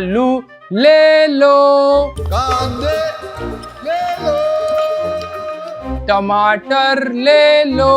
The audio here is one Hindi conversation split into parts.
आलू ले लो, कांदे ले लो, टमाटर ले लो।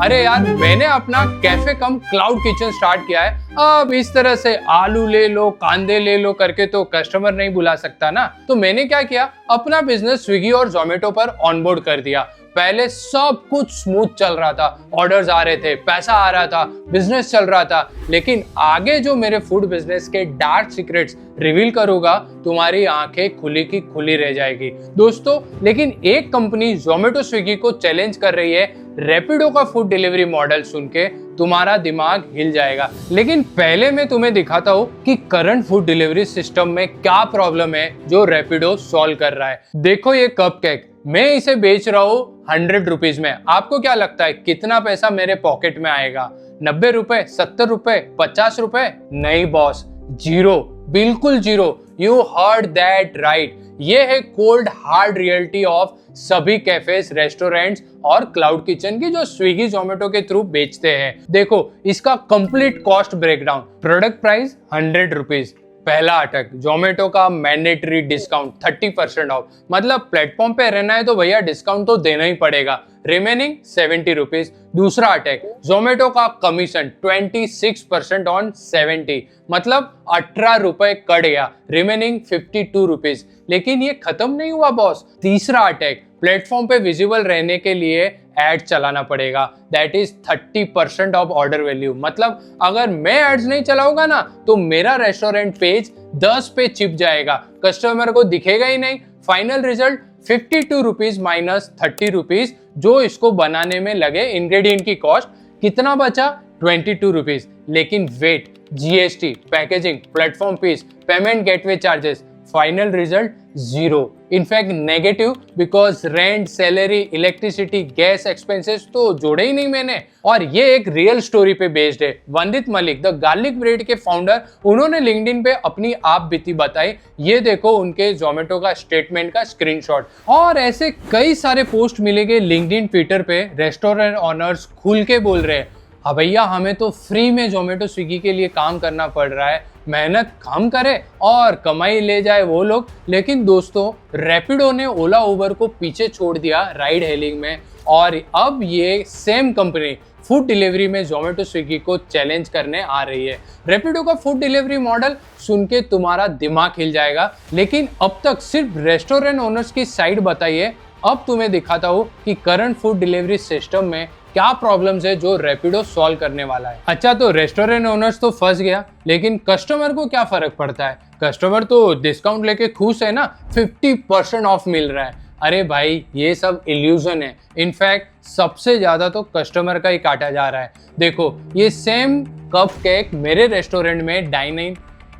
अरे यार, मैंने अपना कैफे कम क्लाउड किचन स्टार्ट किया है। अब इस तरह से आलू ले लो, कांदे ले लो करके तो कस्टमर नहीं बुला सकता ना। तो मैंने क्या किया, अपना बिजनेस स्विगी और जोमेटो पर ऑनबोर्ड कर दिया। पहले सब कुछ स्मूथ चल रहा था, ऑर्डर्स आ रहे थे, पैसा आ रहा था, बिजनेस चल रहा था। लेकिन आगे जो मेरे फूड बिजनेस के डार्क सीक्रेट्स रिवील करूंगा, तुम्हारी आंखें खुली की खुली रह जाएगी दोस्तों। लेकिन एक कंपनी जोमेटो स्विगी को चैलेंज कर रही है। रैपिडो का फूड डिलीवरी मॉडल सुन के तुम्हारा दिमाग हिल जाएगा। लेकिन पहले मैं तुम्हें दिखाता हूँ कि करंट फूड डिलीवरी सिस्टम में क्या प्रॉब्लम है जो रैपिडो सॉल्व कर रहा है। देखो ये कपकेक, मैं इसे बेच रहा हूँ 100 रुपीज में। आपको क्या लगता है कितना पैसा मेरे पॉकेट में आएगा? 90 रुपए, 70 रुपए, 50 रुपए? नहीं बॉस, जीरो, बिल्कुल zero. You heard that right. ये है कोल्ड हार्ड रियलिटी ऑफ सभी कैफेज, रेस्टोरेंट्स और क्लाउड किचन की जो स्विगी जोमेटो के थ्रू बेचते हैं। देखो इसका complete cost breakdown. Product price 100 rupees, पहला अटैक जोमेटो का मैंडेटरी डिस्काउंट 30% ऑफ, मतलब प्लेटफॉर्म पे रहना है तो भैया डिस्काउंट तो देना ही पड़ेगा। Remaining 70 rupees. दूसरा अटैक जोमेटो का कमीशन 26% ऑन 70, मतलब 18 रुपए कट गया। Remaining 52 rupees. लेकिन ये खत्म नहीं हुआ बॉस। तीसरा अटैक, प्लेटफॉर्म पे विजिबल रहने के लिए एड चलाना पड़ेगा। That is 30% of order value. मतलब अगर मैं एड्स नहीं चलाऊंगा ना तो मेरा रेस्टोरेंट पेज 10 पे चिप जाएगा, कस्टमर को दिखेगा ही नहीं। Final result 52 rupees minus 30 rupees, जो इसको बनाने में लगे इंग्रेडिएंट की कॉस्ट कितना बचा? 22 रुपीज। लेकिन wait, GST, packaging, platform fees, payment gateway charges, final result zero. In fact negative, because rent, salary, electricity, gas expenses तो जोड़े ही नहीं मैंने। और ये एक रियल स्टोरी पे बेस्ड है। वंदित मलिक, द गार्लिक ब्रेड के फाउंडर, उन्होंने लिंक्डइन पे अपनी आप बीती बताई। ये देखो उनके जोमेटो का स्टेटमेंट का स्क्रीनशॉट। और ऐसे कई सारे पोस्ट मिलेंगे लिंक्डइन, ट्विटर पे। रेस्टोरेंट ऑनर्स खुल के बोल रहे हैं, हाँ भैया हमें तो फ्री में जोमेटो स्विगी के लिए काम करना पड़ रहा है, मेहनत कम करे और कमाई ले जाए वो लोग। लेकिन दोस्तों, रैपिडो ने ओला उबर को पीछे छोड़ दिया राइड हेलिंग में, और अब ये सेम कंपनी फूड डिलीवरी में जोमेटो स्विगी को चैलेंज करने आ रही है। रैपिडो का फूड डिलीवरी मॉडल सुन के तुम्हारा दिमाग हिल जाएगा। लेकिन अब तक सिर्फ रेस्टोरेंट ओनर्स की साइड बताइए। अब तुम्हें दिखाता हूँ कि करंट फूड डिलीवरी सिस्टम में क्या प्रॉब्लम्स है जो रैपिडो सॉल्व करने वाला है। अच्छा, तो रेस्टोरेंट ओनर्स तो फंस गया, लेकिन कस्टमर को क्या फर्क पड़ता है? कस्टमर तो डिस्काउंट लेके खुश है ना, 50% ऑफ मिल रहा है। अरे भाई, ये सब इल्यूजन है। इनफैक्ट सबसे ज्यादा तो कस्टमर का ही काटा जा रहा है। देखो ये सेम कप केक मेरे रेस्टोरेंट में डाइन इन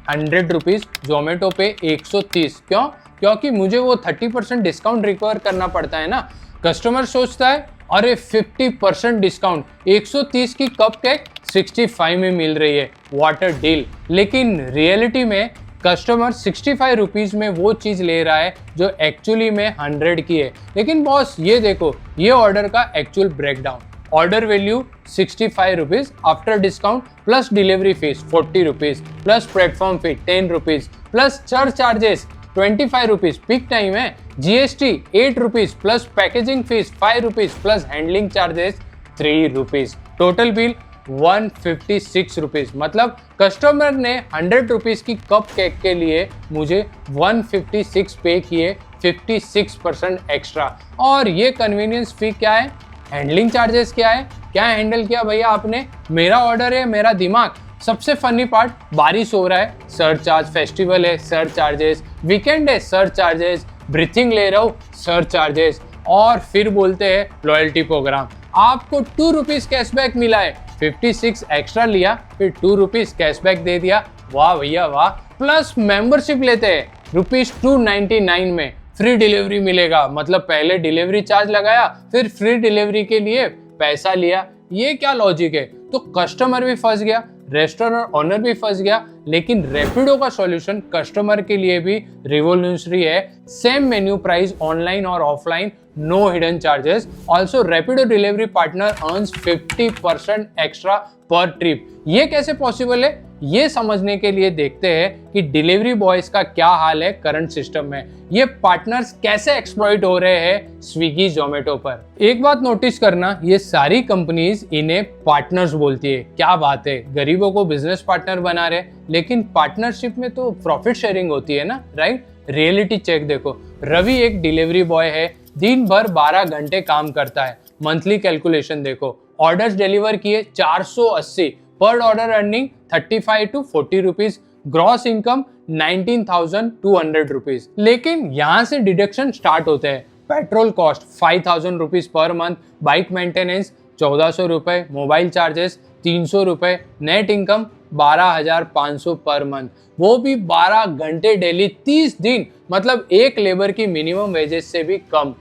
100 रुपीज, जोमेटो पे 130। क्यों? क्योंकि मुझे वो 30% डिस्काउंट रिकवर करना पड़ता है ना। कस्टमर सोचता है अरे 50% डिस्काउंट, 130 की कप केक 65 में मिल रही है, वाटर डील। लेकिन रियलिटी में कस्टमर 65 रुपीज में वो चीज ले रहा है जो एक्चुअली में 100 की है। लेकिन बॉस ये देखो, ये ऑर्डर का actual breakdown. Order value 65 rupees, after discount plus delivery fees 40 rupees, plus platform fee 10 rupees, plus church charges 25 rupees, peak time है, GST 8 rupees, plus packaging fees 5 rupees, plus handling charges 3 rupees. Total bill 156 rupees. मतलब कस्टमर ने 100 रुपीज की कप केक के लिए मुझे 156 पे किए, 56% एक्स्ट्रा। और ये कन्वीनियंस फी क्या है? हैंडलिंग चार्जेस क्या है? क्या हैंडल किया भैया आपने? मेरा ऑर्डर है, मेरा दिमाग। सबसे फनी पार्ट, बारिश हो रहा है, सर चार्ज, फेस्टिवल है, सर चार्जेस, वीकेंड है, सर चार्जेस, ब्रीथिंग ले रहा हूँ, सर चार्जेस। और फिर बोलते हैं लॉयल्टी प्रोग्राम, आपको 2 रुपीज कैशबैक मिला है, 56 एक्स्ट्रा लिया, फिर 2 रुपीज कैशबैक दे दिया। वाह भैया वाह। प्लस मेंबरशिप लेते हैं ₹299 में फ्री डिलीवरी मिलेगा। मतलब पहले डिलीवरी चार्ज लगाया, फिर फ्री डिलीवरी के लिए पैसा लिया। ये क्या लॉजिक है? तो कस्टमर भी फंस गया, रेस्टोरेंट ओनर भी फंस गया। लेकिन रैपिडो का सॉल्यूशन कस्टमर के लिए भी रिवोल्यूशनरी है। सेम मेन्यू प्राइस ऑनलाइन और offline no hidden charges. Also, Rapido delivery partner earns 50% extra per trip. ये कैसे पॉसिबल है, ये समझने के लिए देखते हैं कि डिलीवरी बॉयज का क्या हाल है करंट सिस्टम में, ये पार्टनर्स कैसे एक्सप्लॉइट हो रहे हैं स्विगी जोमेटो पर। एक बात नोटिस करना, ये सारी कंपनीज इन्हें पार्टनर्स बोलती है। क्या बात है, गरीबों को बिजनेस पार्टनर बना रहे, लेकिन पार्टनरशिप में तो प्रॉफिट शेयरिंग होती है ना, राइट। रियलिटी चेक देखो, रवि एक डिलीवरी बॉय है, दिन भर 12 घंटे काम करता है। मंथली कैलकुलेशन देखो, ऑर्डर्स डिलीवर किए 480, पर order earning 35 to 40 rupees, gross income 19,200 rupees. लेकिन यहाँ से डिडक्शन स्टार्ट होते हैं। Petrol cost 5,000 rupees per month, bike maintenance 1,400 रुपए, मोबाइल चार्जेस 300 रुपए, नेट इनकम 12,500 पर मंथ, वो भी 12 घंटे डेली 30 दिन, मतलब एक लेबर की मिनिमम वेजेस से भी कम।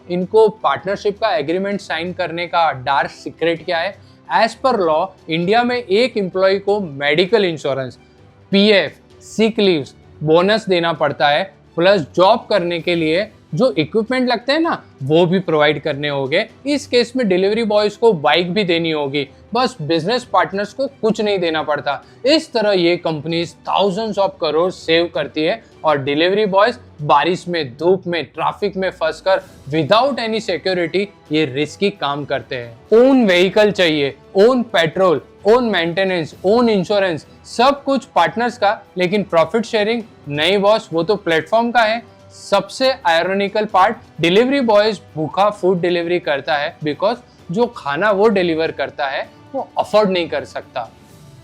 इनको पार्टनरशिप का एग्रीमेंट साइन करने का डार्क सीक्रेट क्या है? एज पर लॉ इंडिया में एक एम्प्लॉय को medical insurance, PF, sick leaves, bonus देना पड़ता है, प्लस जॉब करने के लिए जो इक्विपमेंट लगते हैं ना, वो भी प्रोवाइड करने होंगे। इस केस में डिलीवरी बॉयज को बाइक भी देनी होगी, बस बिजनेस पार्टनर्स को कुछ नहीं देना पड़ता। इस तरह ये companies thousands of crore save करती है और डिलीवरी बॉयज बारिश में, धूप में, ट्रैफिक में फंसकर विदाउट एनी सिक्योरिटी ये रिस्की काम करते हैं। ओन व्हीकल चाहिए, own petrol, own maintenance, own insurance, सब कुछ पार्टनर्स का, लेकिन प्रॉफिट शेयरिंग नहीं बॉस, वो तो प्लेटफॉर्म का है। सबसे आयरनिकल पार्ट, डिलीवरी बॉयज भूखा फूड डिलीवरी करता है बिकॉज जो खाना वो डिलीवर करता है वो अफोर्ड नहीं कर सकता।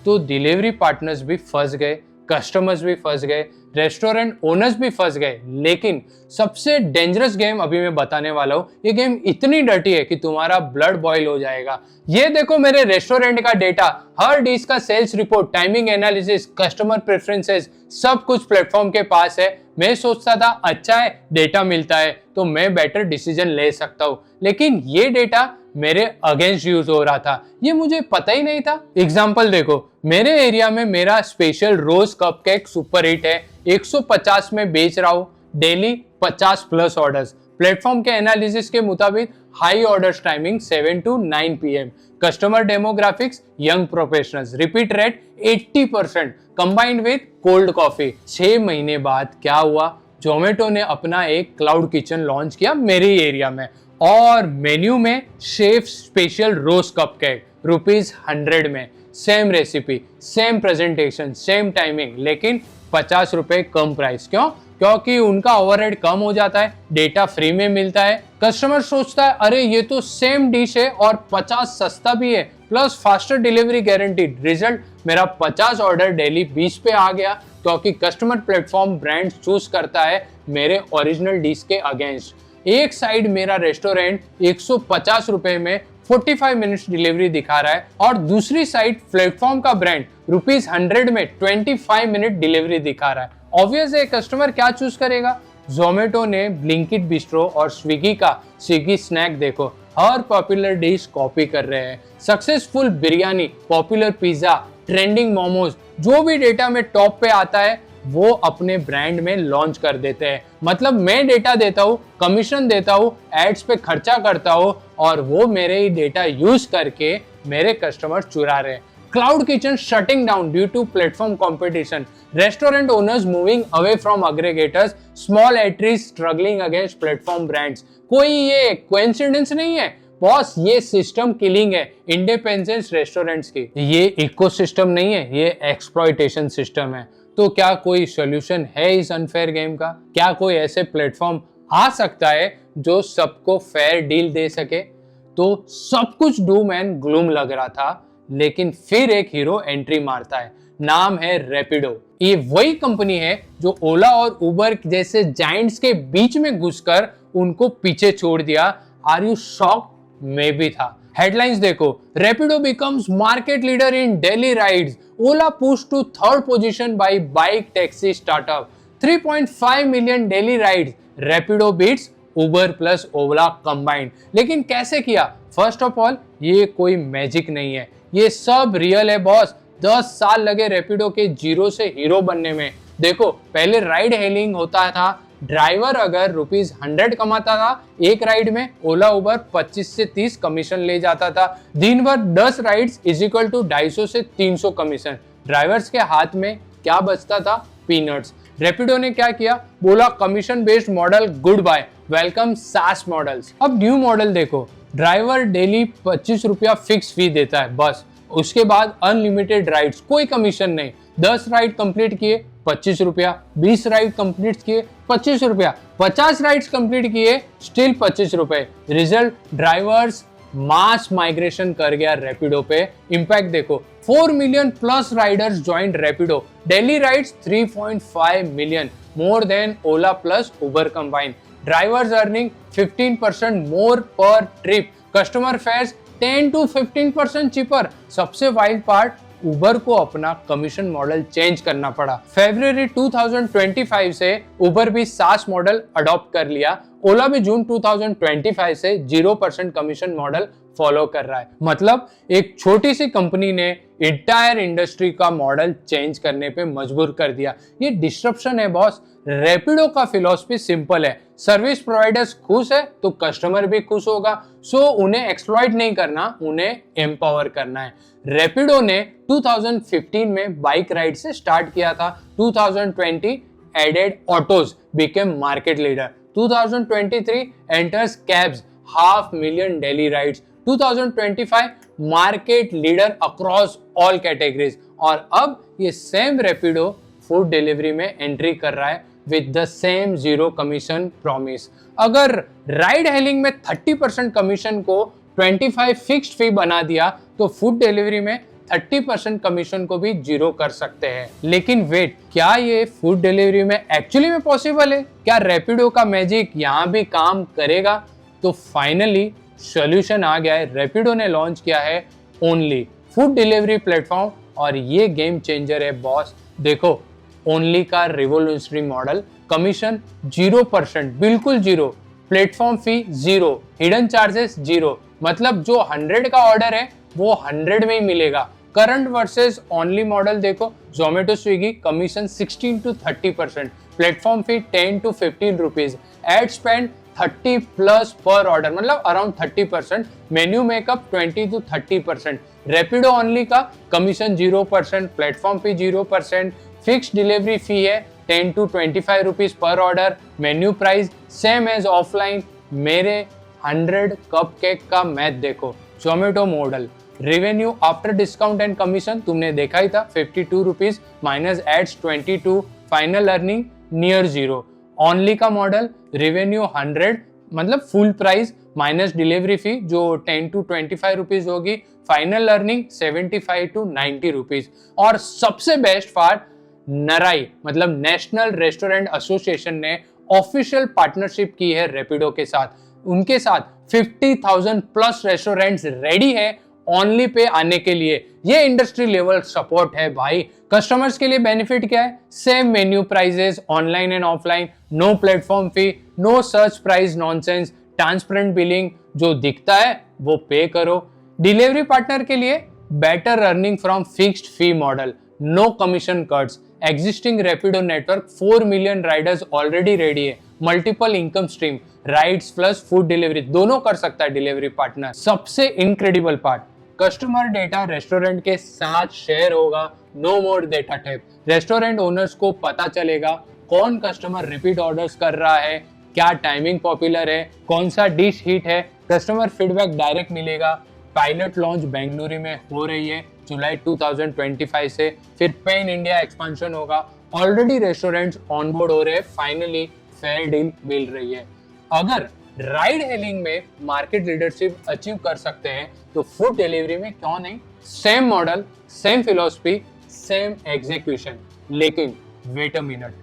तो डिलीवरी पार्टनर्स भी फंस गए, कस्टमर्स भी फंस गए, रेस्टोरेंट ओनर्स भी फंस गए। लेकिन सबसे डेंजरस गेम अभी मैं बताने वाला हूँ, ये गेम इतनी डर्टी है कि तुम्हारा ब्लड बॉयल हो जाएगा। ये देखो मेरे रेस्टोरेंट का डेटा, हर डिश का sales report, timing analysis, customer preferences, सब कुछ प्लेटफॉर्म के पास है। मैं सोचता था अच्छा है, डेटा मिलता है तो मैं बेटर डिसीजन ले सकता हूँ, लेकिन ये डेटा मेरे अगेंस्ट यूज हो रहा था, ये मुझे पता ही नहीं था। एग्जाम्पल देखो, मेरे एरिया में मेरा स्पेशल रोज कपकेक सुपर हिट है, 150 में बेच रहा हूँ, डेली 50 प्लस ऑर्डर्स। प्लेटफॉर्म के एनालिसिस के मुताबिक high orders timing 7 to 9 PM, customer demographics young professionals, repeat rate 80% combined with cold coffee. 6 महीने बाद क्या हुआ, जोमेटो ने अपना एक क्लाउड किचन लॉन्च किया मेरे एरिया में, और मेन्यू में शेफ स्पेशल रोज कपकेक ₹100 में, same recipe, same presentation, same timing, लेकिन 50 रुपए कम प्राइस। क्यों? क्योंकि उनका ओवरहेड कम हो जाता है, डेटा फ्री में मिलता है। कस्टमर सोचता है अरे ये तो सेम डिश है और 50 सस्ता भी है, plus faster delivery guaranteed. Result, मेरा 50 ऑर्डर डेली 20 पे आ गया, क्योंकि कस्टमर प्लेटफॉर्म ब्रांड चूज करता है मेरे ओरिजिनल डिश के अगेंस्ट। एक साइड मेरा रेस्टोरेंट 150 रुपए में 45 मिनट्स डिलीवरी दिखा रहा है, और दूसरी साइड प्लेटफॉर्म का ब्रांड ₹100 में 25 मिनट डिलीवरी दिखा रहा है। ऑब्वियस है कस्टमर क्या चूज करेगा। जोमेटो ने ब्लिंकिट बिस्ट्रो और स्विगी का स्विगी स्नैक देखो, हर पॉपुलर डिश कॉपी कर रहे हैं। Successful biryani, popular pizza, trending momos, जो भी डेटा में टॉप पे आता है वो अपने ब्रांड में लॉन्च कर देते हैं। मतलब मैं डेटा देता हूँ, कमीशन देता हूँ, एड्स पे खर्चा करता हूँ, और वो मेरे ही डेटा यूज करके मेरे कस्टमर चुरा रहे हैं। Cloud kitchen shutting down due to platform competition, restaurant owners moving away from aggregators, small eateries struggling against platform brands. कोई ये कोइंसिडेंस नहीं है बॉस, ये सिस्टम किलिंग है इंडिपेंडेंस रेस्टोरेंट्स की। ये इकोसिस्टम नहीं है, ये एक्सप्लॉइटेशन सिस्टम है। तो क्या कोई सोल्यूशन है इस अनफेयर गेम का? क्या कोई ऐसे प्लेटफॉर्म आ सकता है जो सबको फेयर डील दे सके? तो सब कुछ डूम एंड ग्लूम लग रहा था, लेकिन फिर एक हीरो एंट्री मारता है, नाम है रैपिडो। ये वही कंपनी है जो ओला और उबर जैसे जायंट्स के बीच में घुसकर उनको पीछे छोड़ दिया। Are you shocked? मैं भी था। हेडलाइंस देखो, Rapido becomes market leader in daily rides, Ola push to third position by bike taxi startup, 3.5 million daily rides, Rapido beats Uber plus Ola combined. लेकिन कैसे किया? फर्स्ट ऑफ ऑल, ये कोई मैजिक नहीं है, ये सब रियल है बॉस। 10 साल लगे रैपिडो के जीरो से हीरो बनने में। देखो, पहले राइड हेलिंग होता था, ड्राइवर अगर ₹100 कमाता था एक राइड में, ओला उबर 25 से 30 कमीशन ले जाता था। दिन भर 10 राइड्स इज इक्वल टू 250 से 300 कमीशन। ड्राइवर्स के हाथ में क्या बचता था? पीनट्स। रैपिडो ने क्या किया? बोला commission based model good bye, welcome SaaS models. अब न्यू मॉडल देखो, ड्राइवर डेली 25 रुपया फिक्स फी देता है बस। उसके बाद अनलिमिटेड राइड्स, कोई कमीशन नहीं। 10 राइड कंप्लीट किए 25 रुपया, 20 राइड कंप्लीट किए 25 रुपया, 50 राइड्स कंप्लीट किए स्टिल 25 रुपए। रिजल्ट, ड्राइवर्स मास माइग्रेशन कर गया रैपिडो पे। इंपैक्ट देखो, 4 million plus riders joined Rapido. Daily rides 3.5 million, more than Ola plus Uber combined. Drivers earning 15% more per trip. Customer fares 10 to 15% cheaper. सबसे वाइल्ड पार्ट, उबर को अपना कमीशन मॉडल चेंज करना पड़ा। फरवरी 2025 से उबर भी सास मॉडल अडॉप्ट कर लिया। ओला भी जून 2025 से 0% कमीशन मॉडल फॉलो कर रहा है। मतलब एक छोटी सी कंपनी ने इंटायर इंडस्ट्री का मॉडल चेंज करने पे मजबूर कर दिया। ये डिस्ट्रप्शन है बॉस। रैपिडो का फिलॉसफी सिंपल है, सर्विस प्रोवाइडर्स खुश है तो कस्टमर भी खुश होगा। सो उन्हें एक्सप्लॉइट नहीं करना, उन्हें एम्पावर करना है। रैपिडो ने 2015 में बाइक राइड से स्टार्ट किया था। 2020 added autos, became market leader. 2023 enters cabs, 500,000 daily rides. 2025 market leader across all categories. और अब ये सेम रैपिडो फूड डिलीवरी में एंट्री कर रहा है with the same 0 commission promise. अगर राइड हेलिंग में 30% कमीशन को 25 फिक्स्ड फी बना दिया तो फूड डिलीवरी में 30% कमीशन को भी 0 कर सकते हैं। लेकिन वेट, क्या ये फूड डिलीवरी में एक्चुअली में पॉसिबल है? क्या रैपिडो का मैजिक यहाँ भी काम करेगा? तो फाइनली सॉल्यूशन आ गया है। रैपिडो ने लॉन्च किया है ओनली फूड डिलीवरी प्लेटफॉर्म और ये गेम चेंजर है बॉस। देखो, ओनली का रिवोल्यूशनरी मॉडल, कमीशन 0%, बिल्कुल 0, प्लेटफॉर्म फी 0, हिडन चार्जेस 0। मतलब जो 100 का ऑर्डर है वो 100 में ही मिलेगा। करंट वर्सेस ओनली मॉडल देखो, Zomato Swiggy commission 16 to 30%, platform fee 10 to 15 rupees, ad spend 30 plus per order, मतलब around 30%, menu markup 20 to 30%। Rapido only का commission 0%, platform fee 0%, fix delivery fee है 10 to 25 rupees per order, menu price same as offline. मेरे 100 कप केक का मैथ देखो। Zomato model, revenue after discount and commission तुमने देखा ही था, 52 rupees minus ads 22, final earning near 0। Ownly का मॉडल, रेवेन्यू 100 मतलब full price minus delivery fee जो 10 to 25 रुपीज होगी, फाइनल अर्निंग 75 to 90 रुपीज। और सबसे बेस्ट पार्ट, नराई मतलब नेशनल रेस्टोरेंट एसोसिएशन ने ऑफिशियल पार्टनरशिप की है रैपिडो के साथ। उनके साथ 50,000 प्लस रेस्टोरेंट्स रेडी है ओनली पे आने के लिए। ये इंडस्ट्री लेवल सपोर्ट है भाई। कस्टमर्स के लिए बेनिफिट क्या है? Same menu prices online and offline, no platform fee, no search price nonsense, transparent billing, जो दिखता है वो पे करो। डिलीवरी पार्टनर के लिए better earning from fixed fee model, no commission cuts. Existing Rapido network 4 million riders already ready है। Multiple income stream, rides plus food delivery दोनों कर सकता है डिलीवरी पार्टनर। सबसे incredible part, customer data restaurant के साथ शेयर होगा, no more data tap. Restaurant owners को पता चलेगा कौन कस्टमर रिपीट ऑर्डर्स कर रहा है, क्या टाइमिंग पॉपुलर है, कौन सा डिश हिट है, कस्टमर फीडबैक डायरेक्ट मिलेगा। पायलट लॉन्च बेंगलुरु में हो रही है जुलाई 2025 से, फिर पैन इंडिया एक्सपेंशन होगा। ऑलरेडी रेस्टोरेंट्स ऑनबोर्ड हो रहे हैं, फाइनली फेयर डील मिल रही है। अगर राइड हेलिंग में मार्केट लीडरशिप अचीव कर सकते हैं तो फूड डिलीवरी में क्यों नहीं? Same model, same philosophy, same execution. लेकिन वेट अ मिनट,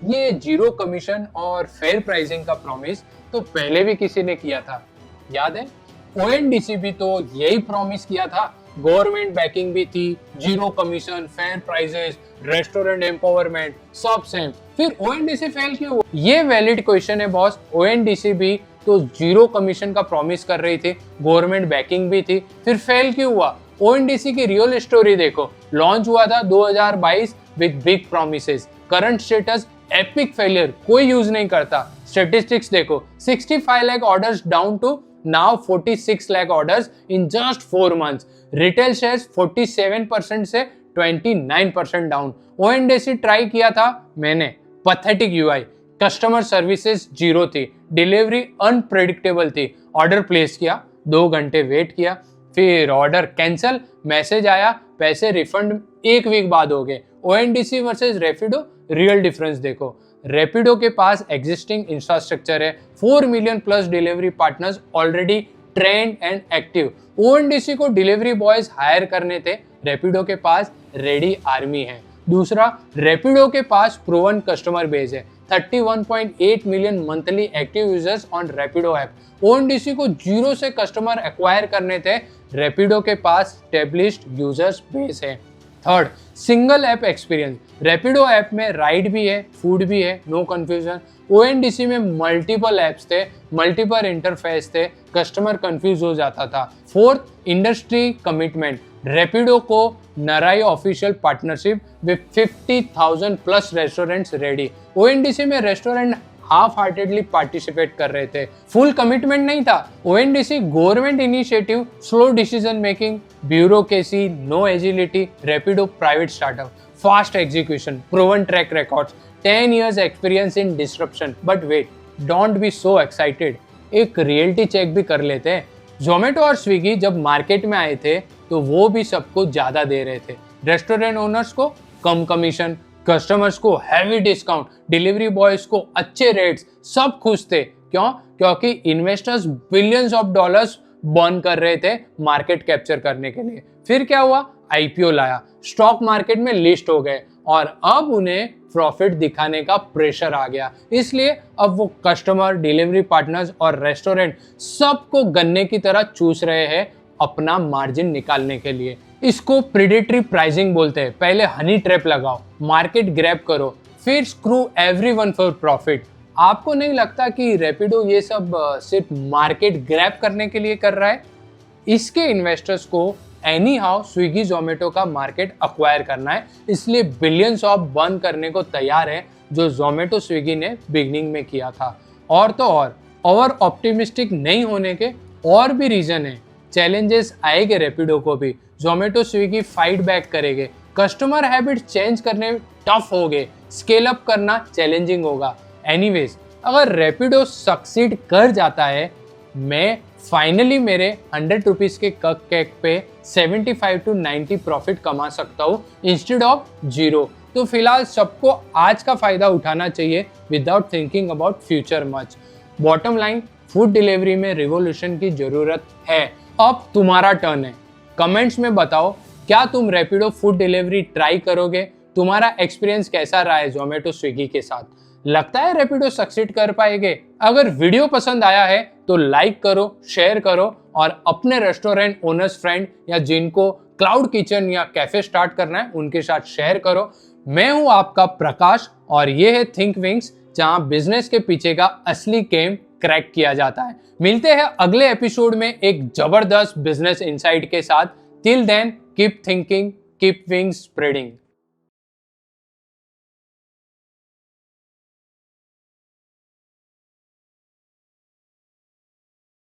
ये 0 कमीशन और फेयर प्राइसिंग का प्रॉमिस तो पहले भी किसी ने किया था, याद है? ओएनडीसी भी तो यही प्रॉमिस किया था, गवर्नमेंट बैकिंग भी थी, 0 commission, fair prices, restaurant empowerment, सब सेम। फिर ओएनडीसी फेल क्यों हुआ? ये वैलिड क्वेश्चन है बॉस। ओएनडीसी भी तो 0 कमीशन का प्रॉमिस कर रही थी, गवर्नमेंट बैकिंग भी थी, फिर फेल क्यों हुआ? ओएनडीसी की रियल स्टोरी देखो। लॉन्च हुआ था 2022 with big promises, current status epic failure कोई यूज नहीं करता। स्टेटिस्टिक्स देखो, 65 lakh orders down to now 46 lakh orders in just 4 months। Retail shares 47% से 29% डाउन। ओएनडीसी ट्राई किया था मैंने, pathetic UI, customer services zero थी, डिलीवरी अनप्रेडिक्टेबल थी। ऑर्डर प्लेस किया, 2 घंटे वेट किया, फिर ऑर्डर कैंसिल, मैसेज आया, पैसे रिफंड 1 वीक बाद हो गए। ONDC versus Rapido, real difference देखो। रैपिडो के पास एग्जिस्टिंग इंफ्रास्ट्रक्चर है, 4 million plus delivery partners already trend and active. ONDC को डिलीवरी बॉयज हायर करने थे, रैपिडो के पास रेडी आर्मी है। दूसरा, रैपिडो के पास प्रूवन कस्टमर बेस है, 31.8 million monthly active users on Rapido app. ONDC को जीरो से कस्टमर एक्वायर करने थे, रैपिडो के पास स्टेब्लिश्ड यूजर्स बेस है। Third, single app experience. Rapido app में राइड भी है, फूड भी है, नो कंफ्यूजन। ओएनडीसी में मल्टीपल ऐप्स थे, मल्टीपल इंटरफेस थे, कस्टमर कंफ्यूज हो जाता था। Fourth, industry commitment. रैपिडो को NRAI official partnership with 50,000 plus restaurants ready. ONDC में रेस्टोरेंट हाफ हार्टेडली पार्टिसिपेट कर रहे थे, फुल कमिटमेंट नहीं था। ONDC government initiative, slow decision making, bureaucracy, no agility. Rapido private startup, fast execution, proven track records, 10 years experience in disruption. But wait, don't be so excited, एक रियलिटी चेक भी कर लेते हैं। जोमेटो और स्विगी जब मार्केट में आए थे तो वो भी सबको ज्यादा दे रहे थे। रेस्टोरेंट ओनर्स को कम कमीशन, कस्टमर्स को हैवी डिस्काउंट, डिलीवरी बॉयज को अच्छे रेट्स, सब खुश थे। क्यों? क्योंकि investors billions of dollars burn कर रहे थे मार्केट कैप्चर करने के लिए। फिर क्या हुआ? आईपीओ लाया, स्टॉक मार्केट में लिस्ट हो गए और अब उन्हें प्रॉफिट दिखाने का प्रेशर आ गया। इसलिए अब वो कस्टमर, डिलीवरी पार्टनर्स और रेस्टोरेंट सबको गन्ने की तरह चूस रहे हैं अपना मार्जिन निकालने के लिए। इसको प्रेडेटरी प्राइसिंग बोलते हैं। पहले हनी ट्रैप लगाओ, मार्केट ग्रैब करो, फिर स्क्रू एवरीवन फॉर प्रॉफिट। आपको नहीं लगता कि रैपिडो ये सब सिर्फ मार्केट ग्रैब करने के लिए कर रहा है? इसके इन्वेस्टर्स को एनी हाउ स्विगी जोमेटो का मार्केट अक्वायर करना है, इसलिए बिलियंस ऑफ बर्न करने को तैयार है, जो जोमेटो स्विगी ने बिगनिंग में किया था। और तो और ओवर ऑप्टिमिस्टिक नहीं होने के और भी रीजन है। चैलेंजेस आएंगे रैपिडो को भी, जोमेटो स्विगी फाइट बैक करेंगे, कस्टमर हैबिट चेंज करने टफ हो गए, स्केल अप करना चैलेंजिंग होगा। एनीवेज, अगर रैपिडो सक्सीड कर जाता है, मैं फाइनली मेरे 100 रुपीज के कप केक पे 75 to 90 प्रॉफिट कमा सकता हूँ इंस्टेड ऑफ 0। तो फिलहाल सबको आज का फायदा उठाना चाहिए without thinking about future much. Bottom line, food delivery में रिवॉल्यूशन की जरूरत है। अब तुम्हारा टर्न है। कमेंट्स में बताओ, क्या तुम रैपिडो फूड डिलीवरी ट्राई करोगे? तुम्हारा एक्सपीरियंस कैसा रहा है जोमेटो स्विगी के साथ? लगता है रैपिडो सक्सीड कर पाएंगे? अगर वीडियो पसंद आया है तो लाइक करो, शेयर करो और अपने रेस्टोरेंट ओनर्स फ्रेंड या जिनको क्लाउड किचन या कैफे स्टार्ट करना है उनके साथ शेयर करो। मैं हूं आपका प्रकाश और ये है थिंक विंग्स, जहां बिजनेस के पीछे का असली गेम क्रैक किया जाता है। मिलते हैं अगले एपिसोड में एक जबरदस्त बिजनेस इनसाइट के साथ। Till then, keep thinking, keep wings spreading.